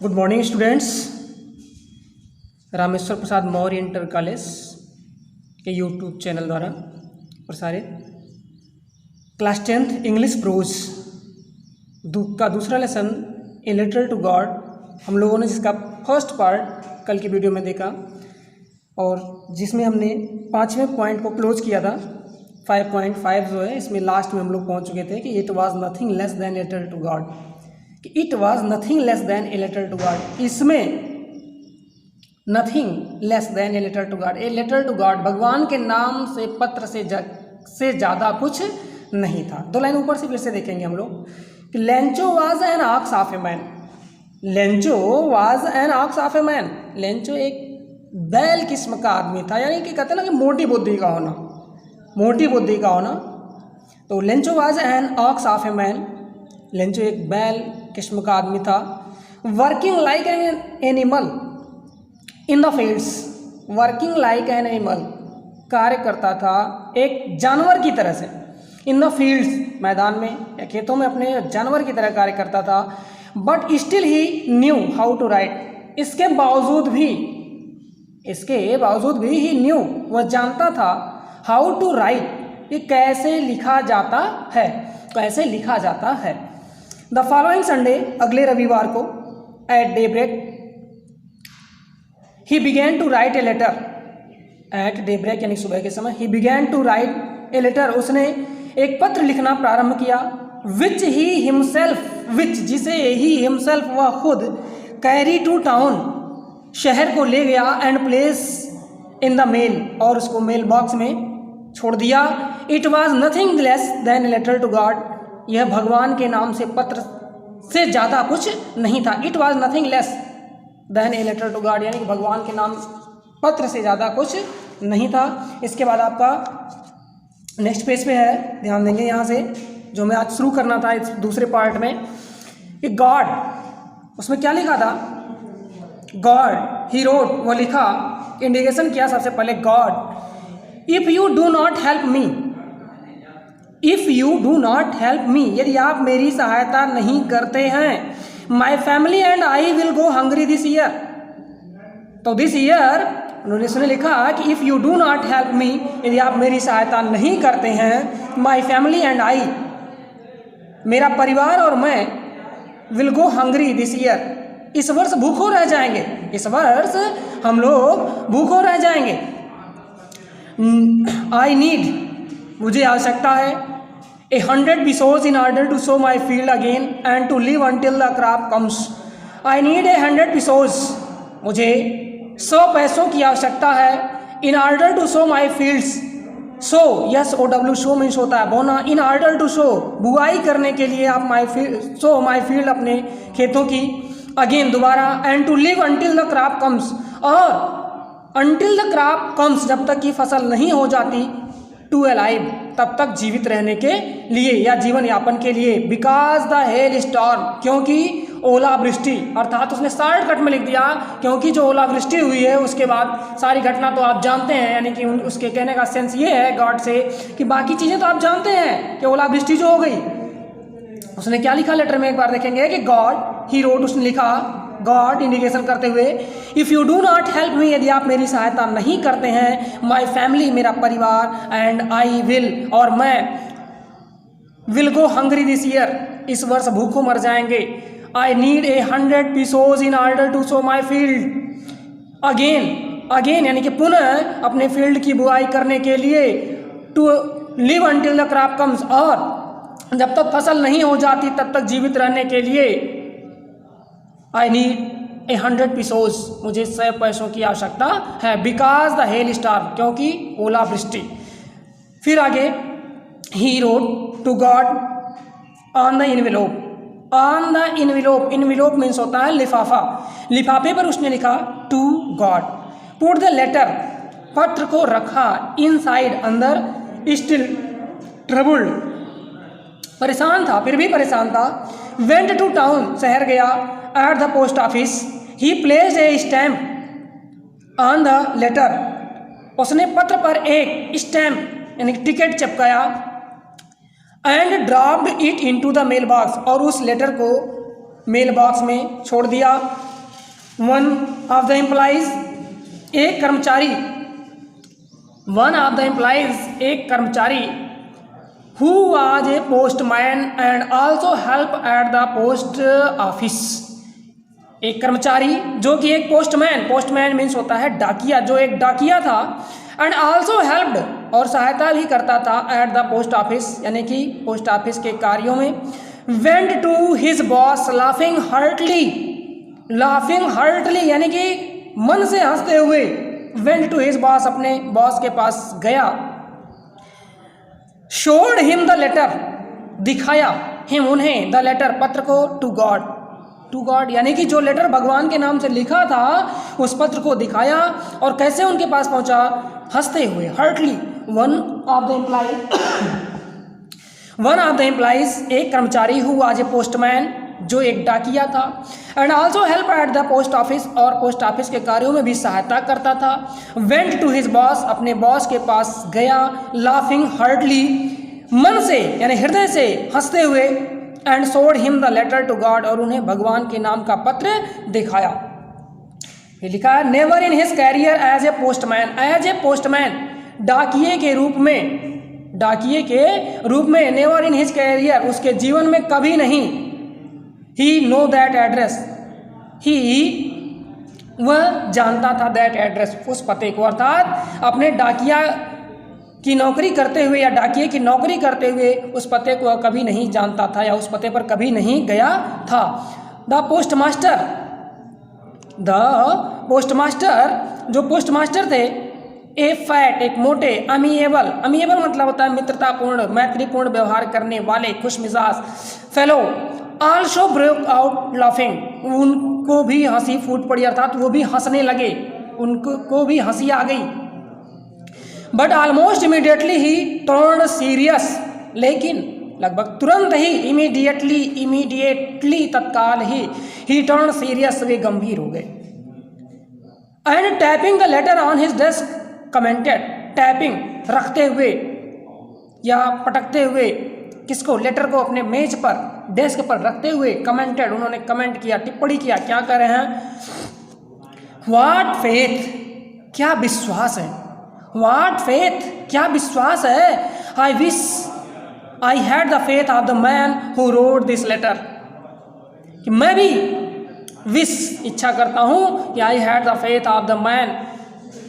Good morning students. Rameshwar Prasad Maurya inter college के YouTube channel द्वारा प्रसारित क्लास 10th इंग्लिश प्रोज का दूसरा lesson a letter to God हम लोगों ने जिसका फर्स्ट पार्ट कल की वीडियो में देखा और जिसमें हमने 5वें पॉइंट को क्लोज किया था। 5.5 जो है इसमें लास्ट में हम लोग पहुंच चुके थे कि it was nothing less than a letter to God, कि it was nothing less than a letter to God. इसमें nothing less than a letter to God, a letter to God भगवान के नाम से पत्र से ज़्यादा कुछ नहीं था। दो लाइन ऊपर से फिर से देखेंगे हम लोग कि Lencho was an ox of a man, Lencho was an ox of a man. Lencho एक बैल किस्म का आदमी था, यानी कि कहते हैं ना कि मोटी बुद्धि का होना, मोटी बुद्धि का होना। तो Lencho was an ox of a man, Lencho एक बैल किस्म का आदमी था। Working like an animal in the fields, working like an animal कार्य करता था एक जानवर की तरह से। इन द फील्ड्स मैदान में या खेतों में अपने जानवर की तरह कार्य करता था। But still he knew how to write, इसके बावजूद भी ही न्यू वह जानता था हाउ टू राइट, ये कैसे लिखा जाता है, कैसे लिखा जाता है। द फॉलोइंग संडे, अगले रविवार को at daybreak he began to write a letter, at daybreak यानी सुबह के समय, he began to write a letter, उसने एक पत्र लिखना प्रारंभ किया। विच ही हिमसेल्फ, विच जिसे ही हिमसेल्फ वह खुद, कैरी टू टाउन शहर को ले गया, and place in the mail और उसको मेल बॉक्स में छोड़ दिया। It was nothing less than a letter to God, यह भगवान के नाम से पत्र से ज़्यादा कुछ नहीं था। It was nothing less than a letter to God, यानी कि भगवान के नाम पत्र से ज़्यादा कुछ नहीं था। इसके बाद आपका नेक्स्ट पेज पे है, ध्यान देंगे यहाँ से जो मैं आज शुरू करना था इस दूसरे पार्ट में, कि गॉड, उसमें क्या लिखा था, गॉड ही रोट, वो लिखा, इंडिकेशन किया सबसे पहले God, if you do not help me, if you do not help me, यदि आप मेरी सहायता नहीं करते हैं, my family and I will go hungry this year. तो दिस ईयर उन्होंने लिखा कि if you do not help me, यदि आप मेरी सहायता नहीं करते हैं, माई फैमिली एंड आई, मेरा परिवार और मैं, will go hungry this year, इस वर्ष भूखों रह जाएंगे, इस वर्ष हम लोग भूखों रह जाएंगे। आई नीड, मुझे आवश्यकता है, 100 pesos in order to sow my field again and to live until the crop comes. I need 100 pesos, मुझे 100 पैसों की आवश्यकता है, in order to sow my fields, sow, yes o w, sow means होता है बोना, in order to sow, बुआई करने के लिए आप sow my field, अपने खेतों की, again दोबारा, and to live until the crop comes, और until the crop comes, जब तक की फसल नहीं हो जाती, टू अलाइव, तब तक जीवित रहने के लिए या जीवन यापन के लिए। बिकॉज द हेल स्टॉर्म, क्योंकि ओलावृष्टि, अर्थात उसने शॉर्टकट में लिख दिया, क्योंकि जो ओलावृष्टि हुई है उसके बाद सारी घटना तो आप जानते हैं, यानी कि उसके कहने का सेंस ये है गॉड से कि बाकी चीज़ें तो आप जानते हैं कि ओलावृष्टि जो हो गई। उसने क्या लिखा लेटर में, एक बार देखेंगे कि गॉड ही रोट, उसने लिखा गॉड इंडिकेशन करते हुए, if you do not help me, यदि आप मेरी सहायता नहीं करते हैं, माई फैमिली, मेरा परिवार, एंड आई विल, और मैं, will go hungry this year, इस वर्ष भूखों मर जाएंगे। I need 100 pesos in order to sow my field again, again यानी कि पुनः अपने फील्ड की बुआई करने के लिए, to live until the crop comes, और जब तक फसल नहीं हो जाती तब तक जीवित रहने के लिए, आई नीड 100 pesos, मुझे 100 पैसों की आवश्यकता है। बिकॉज द हेल स्टार्म, क्योंकि ओलावृष्टि। फिर आगे, he wrote to God on the envelope, on the envelope, envelope means होता है लिफाफा, लिफाफे पर उसने लिखा to God, put the letter, पत्र को रखा, इनसाइड, अंदर, स्टिल ट्रबल्ड, परेशान था, फिर भी परेशान था। वेंट टू टाउन, शहर गया। At the post office he placed a stamp on the letter, उसने पत्र पर एक स्टैम्प यानी टिकट चिपकाया। And dropped it into the mail box, और उस लेटर को मेल बॉक्स में छोड़ दिया। वन ऑफ द एम्प्लॉइज, एक कर्मचारी, वन ऑफ द एम्प्लॉइज एक कर्मचारी, who was a postman and also help at the post office, एक कर्मचारी जो कि एक पोस्टमैन, पोस्टमैन मीन्स होता है डाकिया, जो एक डाकिया था, एंड आल्सो हेल्प्ड और सहायता भी करता था एट द पोस्ट ऑफिस यानी कि पोस्ट ऑफिस के कार्यों में, went to his boss laughing heartily, laughing heartily यानी कि मन से हंसते हुए, वेंट टू हिज बॉस अपने बॉस के पास गया, शोड हिम द लेटर दिखाया, हिम उन्हें, द लेटर पत्र को, टू गॉड, टू गॉड यानी कि जो लेटर भगवान के नाम से लिखा था उस पत्र को दिखाया, और कैसे उनके पास पहुंचा, हंसते हुए, heartily. One of the employees, one of the employees एक कर्मचारी हु वाज ए पोस्टमैन जो एक डाकिया था, and also help at the post office और पोस्ट ऑफिस के कार्यों में भी सहायता करता था, वेंट टू हिज बॉस अपने बॉस के पास गया, लाफिंग हार्टली मन से यानी हृदय से हंसते हुए, and showed him the letter to God और उन्हें भगवान के नाम का पत्र दिखाया। ये लिखा है never in his career as a postman, as a postman डाकिये के रूप में, डाकिये के रूप में, नेवर इन हिज कैरियर उसके जीवन में कभी नहीं, ही नो दैट एड्रेस, ही वह जानता था दैट एड्रेस उस पते को, अर्थात अपने डाकिया की नौकरी करते हुए या डाकिये की नौकरी करते हुए उस पते को कभी नहीं जानता था या उस पते पर कभी नहीं गया था। द पोस्टमास्टर, द पोस्टमास्टर जो पोस्टमास्टर थे, ए फैट एक मोटे, अमीएबल, अमीएबल मतलब होता है मित्रतापूर्ण, मैत्रीपूर्ण व्यवहार करने वाले, खुश मिजाज, fellow, also break out laughing उनको भी हंसी फूट पड़ी, अर्थात वो भी हंसने लगे, उनको भी हंसी आ गई। But almost immediately he turn serious, लेकिन लगभग तुरंत ही, इमीडिएटली तत्काल ही टर्न सीरियस वे गंभीर हो गए। And tapping the later on his desk commented, tapping रखते हुए या पटकते हुए किसको, लेटर को अपने मेज पर डेस्क पर रखते हुए, कमेंटेड उन्होंने कमेंट किया, टिप्पणी किया, क्या कर रहे हैं, व्हाट फेथ क्या विश्वास है, व्हाट फेथ क्या विश्वास है, I wish I had the faith of the man who wrote this letter, कि मैं भी विश इच्छा करता हूँ कि I had the faith of the man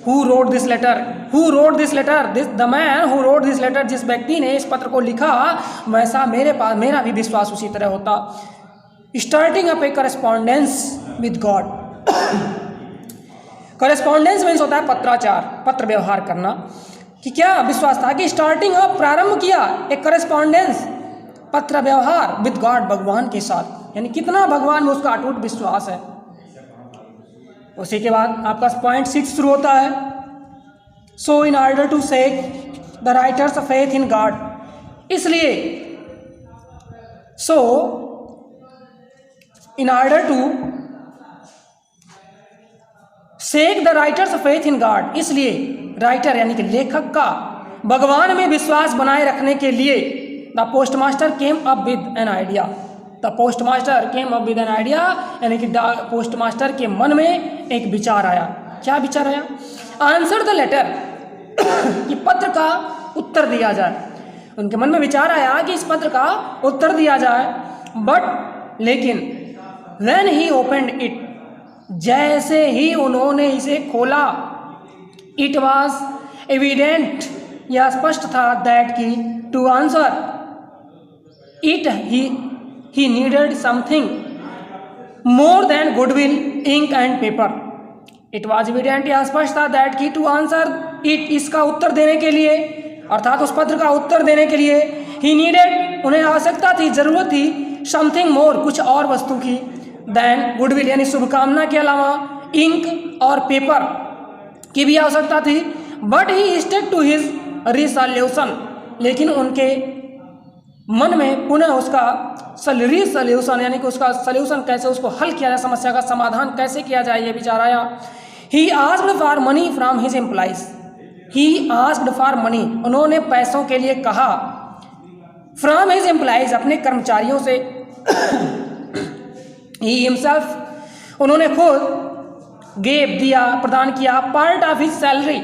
who wrote this letter, who wrote this letter, this the man who wrote this letter, जिस व्यक्ति ने इस पत्र को लिखा वैसा मेरे पास मेरा भी विश्वास उसी तरह होता। Starting up A correspondence with God, correspondence means होता है पत्राचार, पत्र व्यवहार करना, कि क्या विश्वास था कि स्टार्टिंग अप प्रारंभ किया एक करस्पॉन्डेंस पत्र व्यवहार विद गॉड भगवान के साथ, यानी कितना भगवान में उसका अटूट विश्वास है। उसी के बाद आपका पॉइंट 6 शुरू होता है, so in order to shake the writer's faith in God, इसलिए so in order to shake the writer's faith in God, इसलिए राइटर यानी कि लेखक का भगवान में विश्वास बनाए रखने के लिए, the postmaster came up with an idea, the postmaster came up with an idea यानी कि पोस्टमास्टर के मन में एक विचार आया। क्या विचार आया, आंसर द लेटर कि पत्र का उत्तर दिया जाए, उनके मन में विचार आया कि इस पत्र का उत्तर दिया जाए, बट लेकिन व्हेन ही ओपनड इट, जैसे ही उन्होंने इसे खोला, इट वॉज एविडेंट यह स्पष्ट था, दैट की to answer it he needed something more than goodwill, ink and paper. It was evident यह स्पष्ट था, दैट की टू आंसर इट इसका उत्तर देने के लिए, अर्थात उस पत्र का उत्तर देने के लिए, ही नीडेड उन्हें आवश्यकता थी, जरूरत थी, समथिंग मोर कुछ और वस्तु की, देन गुडविल यानी शुभकामना के अलावा, इंक और पेपर की भी आवश्यकता थी। But he stuck to his resolution, लेकिन उनके मन में पुनः उसका रिसोल्यूशन यानी कि उसका सोल्यूशन कैसे, उसको हल किया जाए, समस्या का समाधान कैसे किया जाए, ये विचार आया। He asked for money from his employees, he asked for money उन्होंने पैसों के लिए कहा, फ्रॉम हिज एम्प्लॉइज अपने कर्मचारियों से, ही हिमसेल्फ उन्होंने खुद गेव दिया, प्रदान किया, part of his salary,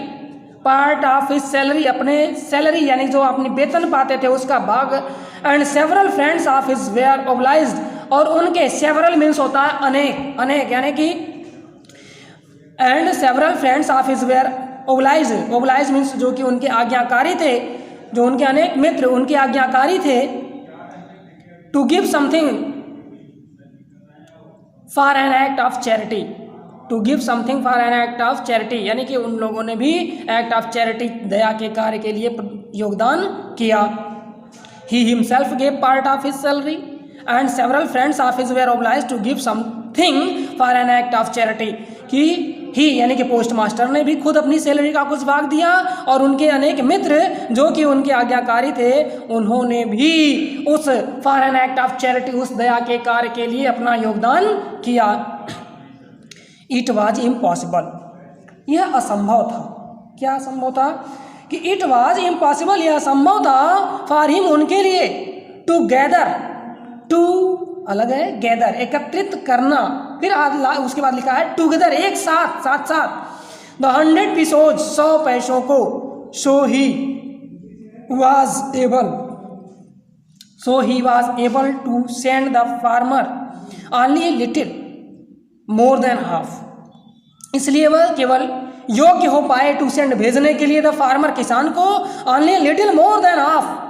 part of his salary, अपने सैलरी यानी जो अपनी वेतन पाते थे उसका भाग, and several friends of his were obliged, और उनके सेवरल मीन्स होता है अनेक, अनेक यानी कि, and several friends of his were obliged, obliged means जो कि उनके आज्ञाकारी थे, जो उनके अनेक मित्र उनके आज्ञाकारी थे, to give something for an act of charity, to give something for an act of charity, यानी कि उन लोगों ने भी एक्ट ऑफ चैरिटी दया के कार्य के लिए योगदान किया। He himself gave part of his salary and several friends of his were obliged to give something for an act of charity, कि ही यानी कि पोस्ट मास्टर ने भी खुद अपनी सैलरी का कुछ भाग दिया और उनके अनेक मित्र जो कि उनके आज्ञाकारी थे उन्होंने भी उस for an act of charity, उस दया के कार्य के लिए अपना योगदान किया। इट वॉज इम्पॉसिबल, यह असंभव था। क्या असंभव था? कि इट वॉज इम्पॉसिबल, यह असंभव था फॉर हिम उनके लिए, टू गैदर, टू अलग है, गैदर एकत्रित करना, फिर उसके बाद लिखा है टुगेदर एक साथ, साथ साथ, द 100 पीसोज 100 पैसों को, so he was able to send the farmer only little more than half, इसलिए वह केवल योग्य हो पाए टू सेंड भेजने के लिए द फार्मर किसान को only little more than half,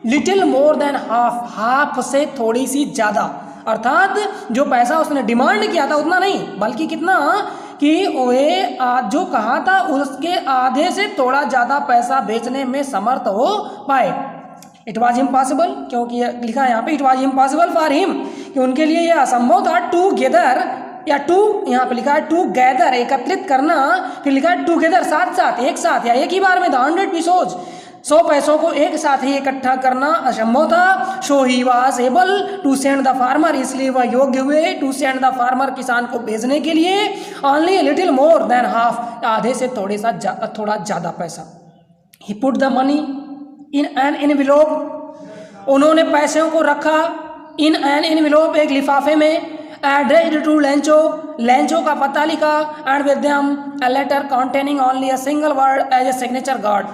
little more than half, half से थोड़ी सी ज़्यादा, अर्थात जो पैसा उसने डिमांड किया था उतना नहीं, बल्कि कितना कि वे जो कहा था उसके आधे से थोड़ा ज़्यादा पैसा बेचने में समर्थ हो पाए। इट वॉज इम्पॉसिबल, क्योंकि लिखा है यहाँ पे it was impossible for him, कि उनके लिए यह असंभव था, टू गेदर, या टू यहाँ पे लिखा है टू गैदर एकत्रित करना, फिर लिखा है टूगेदर साथ साथ, एक साथ या एक ही बार में, द 100 पीसोज 100 पैसों को एक साथ ही इकट्ठा करना असंभव था। So he was able to send the farmer, इसलिए वह योग्य हुए टू सेंड द फार्मर किसान को भेजने के लिए only little more than half, आधे से थोड़ा ज़्यादा पैसा। He put the money in an envelope, उन्होंने पैसों को रखा इन एन एनवेलोप, एक लिफाफे में, एड्रेस्ड टू लेंचो, लेंचो का पता लिखा, and with them a letter containing only a single word as a signature God.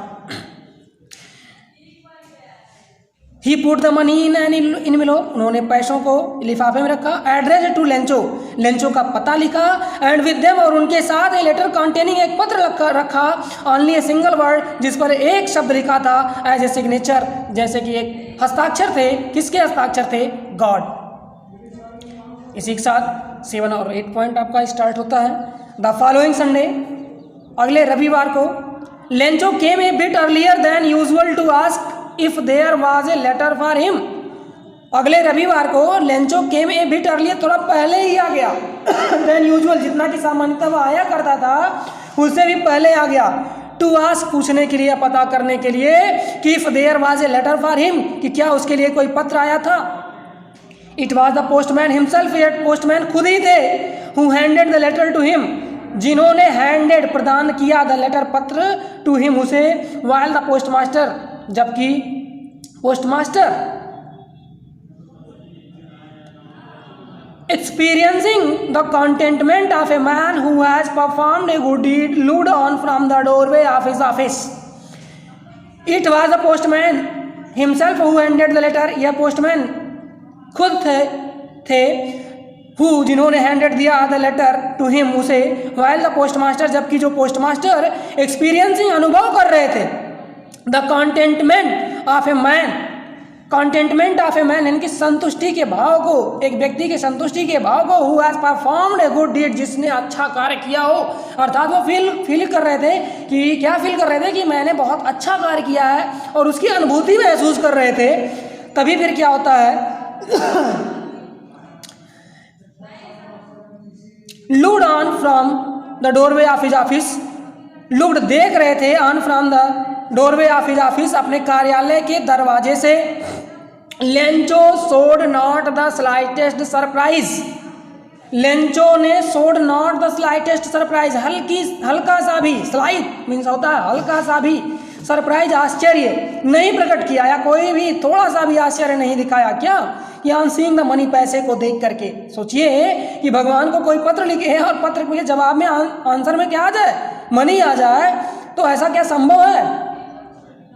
He put the money in an envelope, उन्होंने पैसों को लिफाफे में रखा, एड्रेस्ड टू लेंचो, लेंचो का पता लिखा, एंड विद देम और उनके साथ ए लेटर कंटेनिंग, एक पत्र रखा, ओनली ए सिंगल वर्ड, जिस पर एक शब्द लिखा था, एज ए सिग्नेचर, जैसे कि एक हस्ताक्षर थे, किसके हस्ताक्षर थे? गॉड। इसी के साथ 7 और 8 पॉइंट आपका स्टार्ट होता है। द फॉलोइंग संडे, अगले रविवार को, Lencho came a bit earlier than usual to ask if there was a letter for him, अगले रविवार को Lencho came a bit earlier, थोड़ा पहले ही आ गया देन यूजुअल, जितना कि सामान्यतः वह आया करता था उससे भी पहले आ गया, टू आस्क पूछने के लिए, पता करने के लिए कि if there was a letter for him, कि क्या उसके लिए कोई पत्र आया था। It was the postman himself, ये पोस्टमैन खुद ही थे, who handed the letter to him, जिन्होंने हैंडेड प्रदान किया द लेटर पत्र टू हिम उसे, वाइल द पोस्टमास्टर, जबकि postmaster experiencing the contentment of a man who has performed a good deed looked on from the doorway of his office. It was the postman himself who handed the letter, यह postman खुद थे who, जिन्होंने handed दिया the letter to him उसे, while the postmaster, जबकि जो postmaster experiencing अनुभव कर रहे थे, the contentment of a man, contentment of a man यानी कि संतुष्टि के भाव को, एक व्यक्ति के संतुष्टि के भाव को, who has performed a good deed, जिसने अच्छा कार्य किया हो, अर्थात वो फील कर रहे थे कि क्या फील कर रहे थे कि मैंने बहुत अच्छा कार्य किया है और उसकी अनुभूति महसूस कर रहे थे। तभी फिर क्या होता है, looked on from the doorway of his office, looked देख रहे थे, on from the doorway of his office, अपने कार्यालय के दरवाजे से, लेंचो सोड not the slightest surprise, Lencho ने सोड नॉट द स्लाइटेस्ट सरप्राइज, हल्का सा भी, स्लाइट मीन्स होता है हल्का सा भी, सरप्राइज आश्चर्य नहीं प्रकट किया, या कोई भी थोड़ा सा भी आश्चर्य नहीं दिखाया। क्या कि ऑन सीइंग द मनी, पैसे को देख करके। सोचिए कि भगवान को कोई पत्र लिखे है और पत्र के जवाब में आंसर में क्या आ जाए, मनी आ जाए, तो ऐसा क्या संभव है?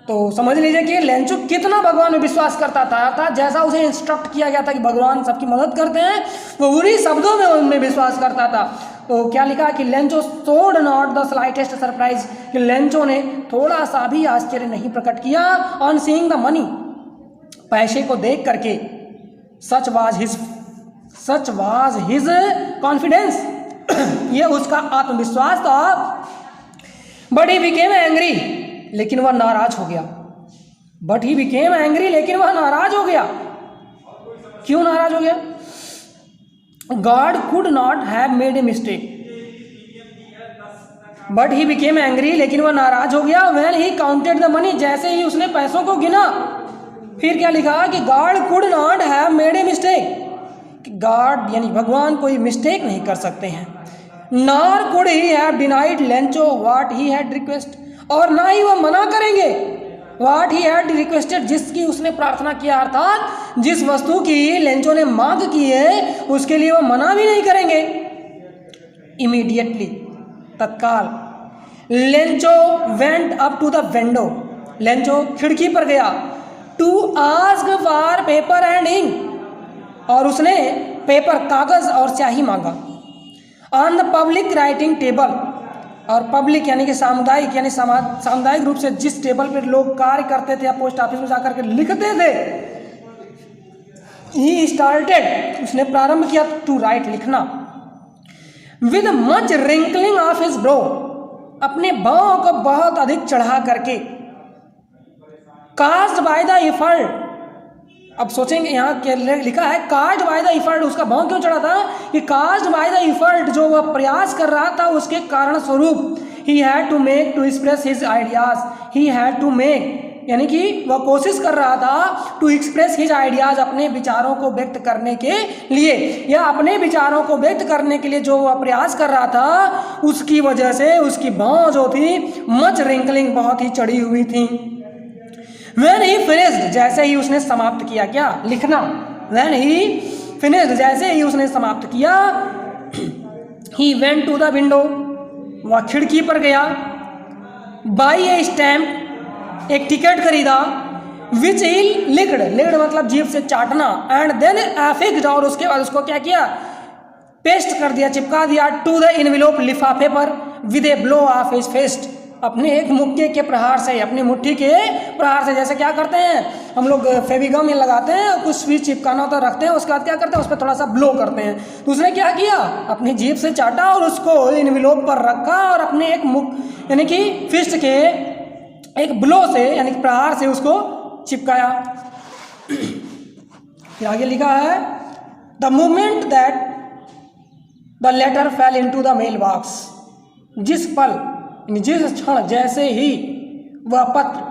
तो समझ लीजिए कि लेंचो कितना भगवान में विश्वास करता था जैसा उसे इंस्ट्रक्ट किया गया था कि भगवान सबकी मदद करते हैं, वो उन्हीं शब्दों में उनमें विश्वास करता था। तो क्या लिखा कि Lencho showed not the slightest surprise, कि लेंचो ने थोड़ा सा भी आश्चर्य नहीं प्रकट किया ऑन सीइंग द मनी, पैसे को देख करके। सच वाज हिज कॉन्फिडेंस, ये उसका आत्मविश्वास था। बट ही बिकेम एंग्री, लेकिन वह नाराज हो गया। बट ही बिकेम एंग्री, लेकिन वह नाराज हो गया। क्यों नाराज हो गया? God could not have made a mistake, but he became angry, लेकिन वह नाराज हो गया। When he counted the money, जैसे ही उसने पैसों को गिना। फिर क्या लिखा कि God could not have made a mistake, God यानी भगवान कोई मिस्टेक नहीं कर सकते हैं। Nor could he have denied Lencho what he had request, और ना ही वह मना करेंगे व्हाट ही हैड रिक्वेस्टेड, जिसकी उसने प्रार्थना किया, अर्थात जिस वस्तु की लेंचो ने मांग की है उसके लिए वह मना भी नहीं करेंगे। इमीडिएटली, तत्काल, Lencho went up to the window, Lencho खिड़की पर गया। To ask for paper and ink, और उसने पेपर, कागज और स्याही मांगा। On the public writing table, और पब्लिक यानी कि सामुदायिक, यानी सामुदायिक रूप से जिस टेबल पर लोग कार्य करते थे या पोस्ट ऑफिस में जाकर के लिखते थे, ही स्टार्टेड, उसने प्रारंभ किया टू राइट, लिखना। With much wrinkling of his bro, अपने बाहों को बहुत अधिक चढ़ा करके। कास्ट बाय द एफर्ट, अब सोचेंगे यहाँ क्या लिखा है, कास्ट बाय द एफर्ट, उसका भाव क्यों चढ़ा था कि कास्ट बाय द एफर्ट, जो वह प्रयास कर रहा था उसके कारण स्वरूप। He had to make to express his ideas, he had to make यानी कि वह कोशिश कर रहा था टू एक्सप्रेस हिज आइडियाज, अपने विचारों को व्यक्त करने के लिए, या अपने विचारों को व्यक्त करने के लिए जो वह प्रयास कर रहा था, उसकी वजह से उसकी बाँह जो थी मच रिंकलिंग, बहुत ही चढ़ी हुई थी। When he finished, जैसे ही उसने समाप्त किया, क्या लिखना, When he finished, जैसे ही उसने समाप्त किया, he went to the window, वह खिड़की पर गया। Buy a stamp, एक टिकट खरीदा। Which he licked मतलब जीभ से चाटना। And then affixed, और उसके बाद उसको क्या किया, पेस्ट कर दिया, चिपका दिया। To the envelope, लिफाफे पर। With a blow of his fist, अपने एक मुक्के के प्रहार से, अपनी मुट्ठी के प्रहार से। जैसे क्या करते हैं हम लोग, फेविगम में लगाते हैं, कुछ भी चिपकाना होता रखते हैं, उसके बाद क्या करते हैं, उस पर थोड़ा सा ब्लो करते हैं। तो उसने क्या किया, अपनी जीभ से चाटा और उसको एनवेलोप पर रखा और अपने एक मुख यानी कि फिस्ट के एक ब्लो से यानी कि प्रहार से उसको चिपकाया। फिर आगे लिखा है, the moment that the letter fell into the mail box, जिस पल, जिस क्षण, जैसे ही वह पत्र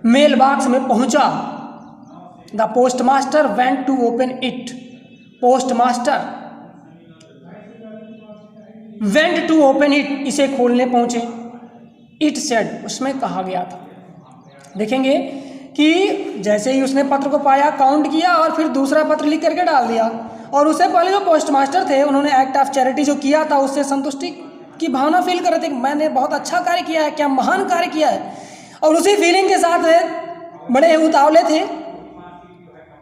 मेल बॉक्स में पहुंचा, the postmaster went to open it, postmaster went to open it, इसे खोलने पहुंचे। इट सेड, उसमें कहा गया था। देखेंगे कि जैसे ही उसने पत्र को पाया, काउंट किया और फिर दूसरा पत्र लिख करके डाल दिया। और उससे पहले जो पोस्टमास्टर थे उन्होंने एक्ट ऑफ चैरिटी जो किया था उससे संतुष्टि की भावना फील कर रहे थे कि मैंने बहुत अच्छा कार्य किया है, क्या महान कार्य किया है, और उसी फीलिंग के साथ बड़े उतावले थे।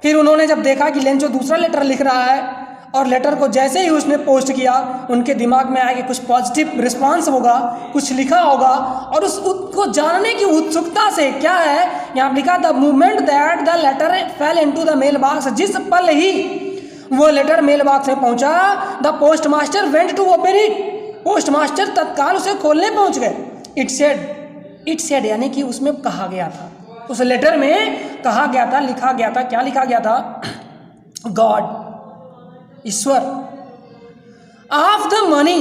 फिर उन्होंने जब देखा कि लेंचो दूसरा लेटर लिख रहा है और लेटर को जैसे ही उसने पोस्ट किया, उनके दिमाग में आया कि कुछ पॉजिटिव रिस्पांस होगा, कुछ लिखा होगा, और उसको जानने की उत्सुकता से क्या है यहाँ लिखा, the moment that the letter fell into the mail box, जिस पल ही वो लेटर मेल बॉक्स में पहुंचा, the postmaster went to open it, postmaster तत्काल उसे खोलने पहुंच गए। इट सेड यानी कि उसमें कहा गया था, उस लेटर में कहा गया था, लिखा गया था। क्या लिखा गया था, God, Ishwar, of the money,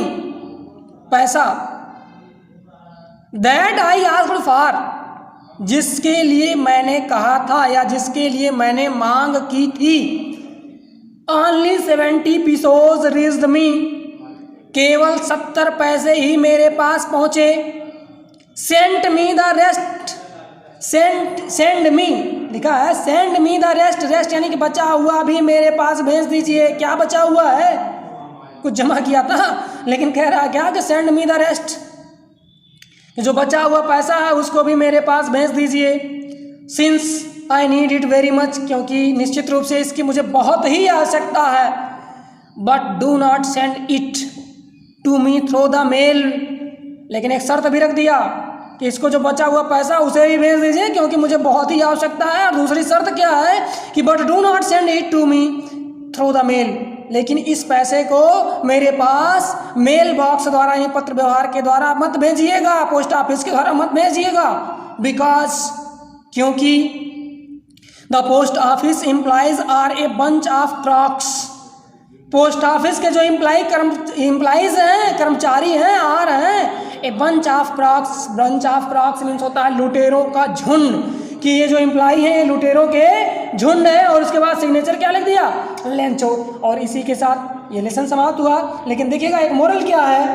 पैसा, दैट आई आस्क्ड फॉर, जिसके लिए मैंने कहा था या जिसके लिए मैंने मांग की थी। ओनली 70 पीसोज रीच्ड मी, केवल 70 पैसे ही मेरे पास पहुंचे। Sent me the rest, send me लिखा है, send me the rest, rest यानी कि बचा हुआ भी मेरे पास भेज दीजिए। क्या बचा हुआ है? कुछ जमा किया था, लेकिन कह रहा है क्या कि सेंड मी द रेस्ट, जो बचा हुआ पैसा है उसको भी मेरे पास भेज दीजिए। Since I need it very much, क्योंकि निश्चित रूप से इसकी मुझे बहुत ही आवश्यकता है। But do not send it to me through the mail, लेकिन एक शर्त भी रख दिया कि इसको जो बचा हुआ पैसा उसे भी भेज दीजिए क्योंकि मुझे बहुत ही आवश्यकता है। और दूसरी शर्त क्या है कि but do not send it to me through the mail, लेकिन इस पैसे को मेरे पास मेल बॉक्स द्वारा यानी पत्र व्यवहार के द्वारा मत भेजिएगा, पोस्ट ऑफिस के द्वारा मत भेजिएगा। बिकॉज क्योंकि the post office employees are a bunch of crooks, post office के जो एम्प्लॉयज हैं, कर्मचारी हैं, आर हैं a bunch of crooks. Bunch of crooks means होता है लुटेरों का झुंड, कि ये जो एम्प्लॉय हैं लुटेरों के झुंड है। और उसके बाद सिग्नेचर क्या लिख दिया? लेंचो। और इसी के साथ ये लेसन समाप्त हुआ। लेकिन देखिएगा एक मोरल क्या है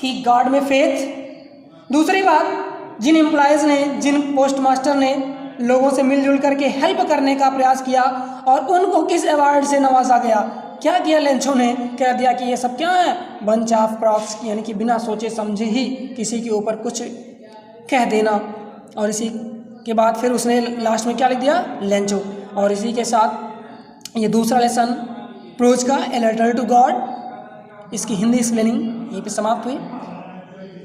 कि गॉड में फेथ। दूसरी बात, जिन एम्प्लॉयज़ ने, जिन पोस्ट मास्टर ने लोगों से मिलजुल करके हेल्प करने का प्रयास किया और उनको किस अवार्ड से नवाजा गया? क्या किया लेंचो ने? कह दिया कि ये सब क्या है? बंच ऑफ क्रॉक्स, यानी कि बिना सोचे समझे ही किसी के ऊपर कुछ कह देना। और इसी के बाद फिर उसने लास्ट में क्या लिख दिया? लेंचो। और इसी के साथ ये दूसरा लेसन प्रोज का ए लेटर टू गॉड, इसकी हिंदी स्पेलिंग यहीं पे समाप्त हुई।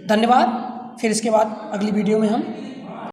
धन्यवाद। फिर इसके बाद अगली वीडियो में हम